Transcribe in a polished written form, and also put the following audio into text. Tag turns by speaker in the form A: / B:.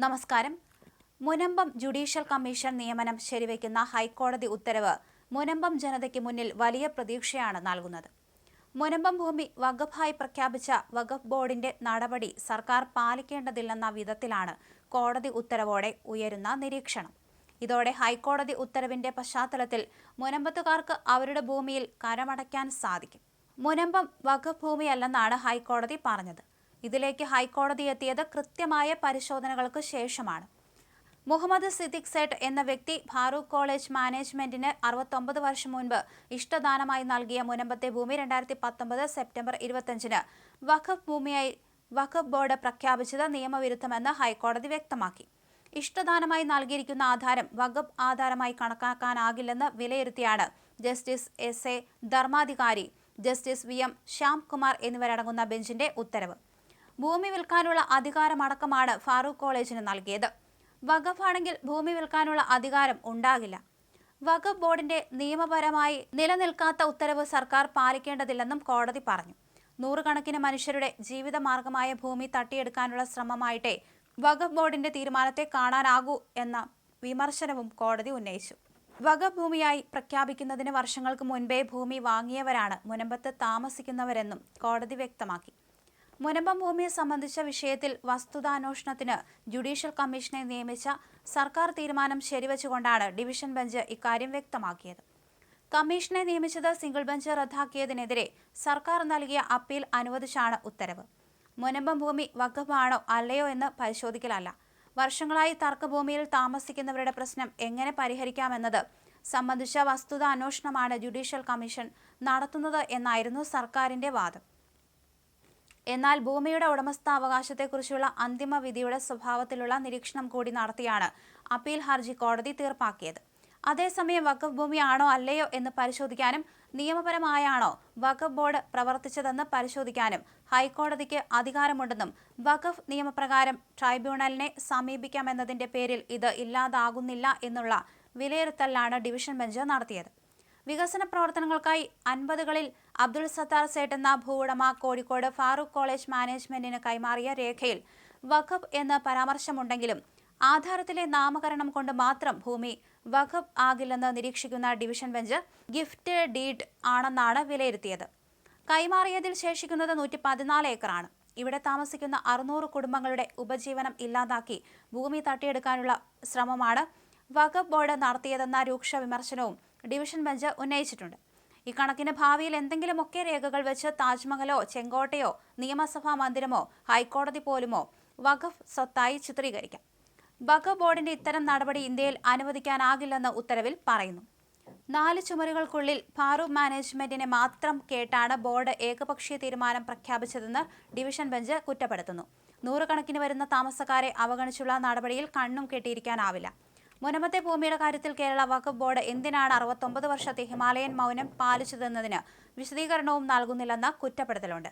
A: നമസ്കാരം. Munambam judicial commission നിയമനം ശരിവയ്ക്കുന്ന ഹൈക്കോടതി ഉത്തരവ് മുനമ്പം ജനതയ്ക്ക് മുന്നിൽ വലിയ പ്രതീക്ഷയാണ് നൽകുന്നത്. മുനമ്പം ഭൂമി വഖഫായി പ്രഖ്യാപിച്ച വഖഫ് ബോർഡിന്റെ നടപടി സർക്കാർ പാലിക്കേണ്ടതില്ലെന്ന വിധത്തിലാണ് കോടതി ഉത്തരവോടെ ഉയരുന്ന നിരീക്ഷണം. ഇതോടെ ഹൈക്കോടതി ഉത്തരവിന്റെ പശ്ചാത്തലത്തിൽ മുനമ്പത്തുകാർക്ക് അവരുടെ ഭൂമിയിൽ കരമടയ്ക്കാൻ സാധിക്കും. മുനമ്പം വഖഫ് ഭൂമിയല്ലെന്നാണ് ഹൈക്കോടതി പറഞ്ഞത്. ഇതിലേക്ക് ഹൈക്കോടതി എത്തിയത് കൃത്യമായ പരിശോധനകൾക്ക് ശേഷമാണ്. മുഹമ്മദ് സിദ്ദിഖ് സേട്ട് എന്ന വ്യക്തി ഫാറൂഖ് കോളേജ് മാനേജ്മെന്റിന് 69 വർഷം മുൻപ് ഇഷ്ടദാനമായി നൽകിയ മുനമ്പത്തെ ഭൂമി 2019 സെപ്റ്റംബർ 25-ന് വഖഫ് ഭൂമിയായി വഖഫ് ബോർഡ് പ്രഖ്യാപിച്ചത് നിയമവിരുദ്ധമെന്ന് ഹൈക്കോടതി വ്യക്തമാക്കി. ഇഷ്ടദാനമായി നൽകിയിരിക്കുന്ന ആധാരം വഖഫ് ആധാരമായി കണക്കാക്കാനാകില്ലെന്ന് വിലയിരുത്തിയാണ് justice S A Dharmadhikari, justice V M Shyamkumar എന്നിവരടങ്ങുന്ന ബെഞ്ചിന്റെ ഉത്തരവ്. ഭൂമി വിൽക്കാനുള്ള അധികാരമടക്കമാണ് ഫാറൂഖ് കോളേജിന് നൽകിയത്. വഖഫ് ആണെങ്കിൽ ഭൂമി വിൽക്കാനുള്ള അധികാരം ഉണ്ടാകില്ല. വഖഫ് ബോർഡിന്റെ നിയമപരമായി നിലനിൽക്കാത്ത ഉത്തരവ് സർക്കാർ പാലിക്കേണ്ടതില്ലെന്നും കോടതി പറഞ്ഞു. നൂറുകണക്കിന് മനുഷ്യരുടെ ജീവിതമാർഗമായ ഭൂമി തട്ടിയെടുക്കാനുള്ള ശ്രമമായിട്ടേ വഖഫ് ബോർഡിന്റെ തീരുമാനത്തെ കാണാനാകൂ എന്ന വിമർശനവും കോടതി ഉന്നയിച്ചു. വഖഫ് ഭൂമിയായി പ്രഖ്യാപിക്കുന്നതിന് വർഷങ്ങൾക്ക് മുൻപേ ഭൂമി വാങ്ങിയവരാണ് മുനമ്പത്ത് താമസിക്കുന്നവരെന്നും കോടതി വ്യക്തമാക്കി. മുനമ്പം ഭൂമിയെ സംബന്ധിച്ച വിഷയത്തിൽ വസ്തുതാന്വേഷണത്തിന് ജുഡീഷ്യൽ കമ്മീഷനെ നിയമിച്ച സർക്കാർ തീരുമാനം ശരിവച്ചുകൊണ്ടാണ് ഡിവിഷൻ ബെഞ്ച് ഇക്കാര്യം വ്യക്തമാക്കിയത്. കമ്മീഷനെ നിയമിച്ചത് സിംഗിൾ ബെഞ്ച് റദ്ദാക്കിയതിനെതിരെ സർക്കാർ നൽകിയ അപ്പീൽ അനുവദിച്ചാണ് ഉത്തരവ്. മുനമ്പം ഭൂമി വഖഫ് ആണോ അല്ലയോ എന്ന് പരിശോധിക്കലല്ല, വർഷങ്ങളായി തർക്കഭൂമിയിൽ താമസിക്കുന്നവരുടെ പ്രശ്നം എങ്ങനെ പരിഹരിക്കാമെന്നത് സംബന്ധിച്ച വസ്തുതാ അന്വേഷണമാണ് ജുഡീഷ്യൽ കമ്മീഷൻ നടത്തുന്നത് എന്നായിരുന്നു സർക്കാരിന്റെ വാദം. എന്നാൽ ഭൂമിയുടെ ഉടമസ്ഥാവകാശത്തെക്കുറിച്ചുള്ള അന്തിമ വിധിയുടെ സ്വഭാവത്തിലുള്ള നിരീക്ഷണം കൂടി നടത്തിയാണ് അപ്പീൽ ഹർജി കോടതി തീർപ്പാക്കിയത്. അതേസമയം വഖഫ് ഭൂമിയാണോ അല്ലയോ എന്ന് പരിശോധിക്കാനും നിയമപരമായാണോ വഖഫ് ബോർഡ് പ്രവർത്തിച്ചതെന്ന് പരിശോധിക്കാനും ഹൈക്കോടതിക്ക് അധികാരമുണ്ടെന്നും വഖഫ് നിയമപ്രകാരം ട്രൈബ്യൂണലിനെ സമീപിക്കാമെന്നതിന്റെ പേരിൽ ഇത് ഇല്ലാതാകുന്നില്ല എന്നുള്ള വിലയിരുത്തലാണ് ഡിവിഷൻ ബെഞ്ച് നടത്തിയത്. വികസന പ്രവർത്തനങ്ങൾക്കായി 50കളിൽ അബ്ദുൾ സത്താർ സേട്ട് എന്ന ഭൂവുടമ കോഴിക്കോട് ഫാറൂഖ് കോളേജ് മാനേജ്മെന്റിന് കൈമാറിയ രേഖയിൽ വഖഫ് എന്ന് പരാമർശമുണ്ടെങ്കിലും ആധാരത്തിലെ നാമകരണം കൊണ്ട് മാത്രം ഭൂമി വഖഫ് ആകില്ലെന്ന് നിരീക്ഷിക്കുന്ന ഡിവിഷൻ ബെഞ്ച് ഗിഫ്റ്റ് ഡീഡ് ആണെന്നാണ് വിലയിരുത്തിയത്. കൈമാറിയതിൽ ശേഷിക്കുന്നത് 114 ഏക്കറാണ്. ഇവിടെ താമസിക്കുന്ന 600 കുടുംബങ്ങളുടെ ഉപജീവനം ഇല്ലാതാക്കി ഭൂമി തട്ടിയെടുക്കാനുള്ള ശ്രമമാണ് വഖഫ് ബോർഡ് നടത്തിയതെന്ന രൂക്ഷ വിമർശനവും ഡിവിഷൻ ബെഞ്ച് ഉന്നയിച്ചിട്ടുണ്ട്. ഇക്കണക്കിന് ഭാവിയിൽ എന്തെങ്കിലുമൊക്കെ രേഖകൾ വെച്ച് താജ്മഹലോ ചെങ്കോട്ടയോ നിയമസഭാ മന്ദിരമോ ഹൈക്കോടതി പോലുമോ വഖഫ് സ്വത്തായി ചിത്രീകരിക്കാം. വഖഫ് ബോർഡിന്റെ ഇത്തരം നടപടി ഇന്ത്യയിൽ അനുവദിക്കാനാകില്ലെന്ന് ഉത്തരവിൽ പറയുന്നു. 4 ചുമരുകൾക്കുള്ളിൽ ഫാറൂഖ് മാനേജ്മെന്റിനെ മാത്രം കേട്ടാണ് ബോർഡ് ഏകപക്ഷീയ തീരുമാനം പ്രഖ്യാപിച്ചതെന്ന് ഡിവിഷൻ ബെഞ്ച് കുറ്റപ്പെടുത്തുന്നു. നൂറുകണക്കിന് വരുന്ന താമസക്കാരെ അവഗണിച്ചുള്ള നടപടിയിൽ കണ്ണും കെട്ടിയിരിക്കാനാവില്ല. മുനമ്പത്തെ ഭൂമിയുടെ കാര്യത്തിൽ കേരള വഖഫ് ബോർഡ് എന്തിനാണ് 69 വർഷത്തെ ഹിമാലയൻ മൗനം പാലിച്ചതെന്നതിന് വിശദീകരണവും നൽകുന്നില്ലെന്ന കുറ്റപ്പെടുത്തലുണ്ട്.